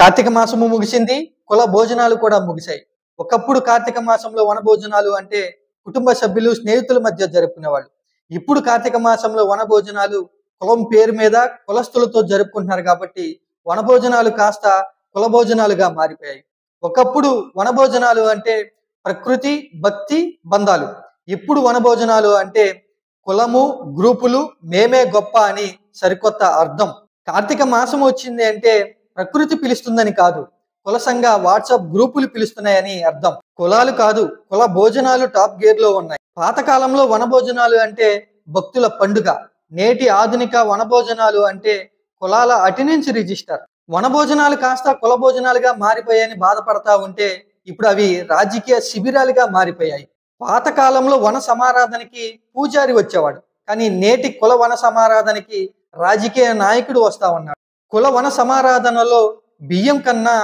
కార్తీక మాసము ముగిసింది, కుల భోజనాలు కూడా ముగిశాయి. ఒకప్పుడు కార్తీక మాసంలో వనభోజనాలు అంటే కుటుంబ సభ్యులు, స్నేహితుల మధ్య జరుపుకునేవాళ్ళు. ఇప్పుడు కార్తీక మాసంలో వనభోజనాలు కులం పేరు మీద కులస్తులతో జరుపుకుంటున్నారు కాబట్టి వనభోజనాలు కాస్త కుల భోజనాలుగా మారిపోయాయి. ఒకప్పుడు వనభోజనాలు అంటే ప్రకృతి, భక్తి, బంధాలు. ఇప్పుడు వనభోజనాలు అంటే కులము, గ్రూపులు, మేమే గొప్ప అని సరికొత్త అర్థం. కార్తీక మాసం వచ్చింది అంటే ప్రకృతి పిలుస్తుందని కాదు, కుల సంఘ వాట్సాప్ గ్రూపులు పిలుస్తున్నాయని అర్థం. కులాలు కాదు, కుల భోజనాలు టాప్ గేర్ లో ఉన్నాయి. పాతకాలంలో వనభోజనాలు అంటే భక్తుల పండుగ. నేటి ఆధునిక వనభోజనాలు అంటే కులాల అటెండెన్స్ రిజిస్టర్. వనభోజనాలు కాస్త కుల భోజనాలుగా మారిపోయాయని బాధపడతా ఉంటే ఇప్పుడు అవి రాజకీయ శిబిరాలుగా మారిపోయాయి. పాతకాలంలో వన సమారాధనకి పూజారి వచ్చేవాడు, కానీ నేటి కుల వన సమారాధనకి రాజకీయ నాయకుడు వస్తా ఉన్నాడు. కుల వన సమారాధనలో బియ్యం కన్నా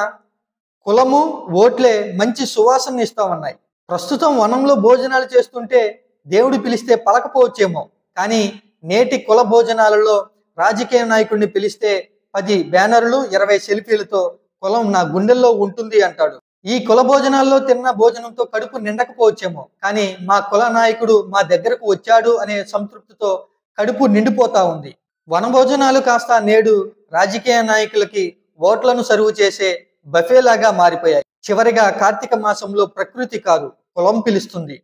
కులము, ఓట్లే మంచి సువాసన ఇస్తా ఉన్నాయి. ప్రస్తుతం వనంలో భోజనాలు చేస్తుంటే దేవుడు పిలిస్తే పలకపోవచ్చేమో, కానీ నేటి కుల భోజనాలలో రాజకీయ నాయకుడిని పిలిస్తే 10 బ్యానర్లు, 20 సెల్ఫీలతో కులం నా గుండెల్లో ఉంటుంది అంటాడు. ఈ కుల భోజనాల్లో తిన్న భోజనంతో కడుపు నిండకపోవచ్చేమో, కానీ మా కుల నాయకుడు మా దగ్గరకు వచ్చాడు అనే సంతృప్తితో కడుపు నిండిపోతా ఉంది. వనభోజనాలు కాస్త నేడు రాజకీయ నాయకులకి ఓట్లను సర్వ్ చేసే బఫేలాగా మారిపోయాయి. చివరిగా కార్తీక మాసంలో ప్రకృతి కాదు, కులం పిలుస్తుంది.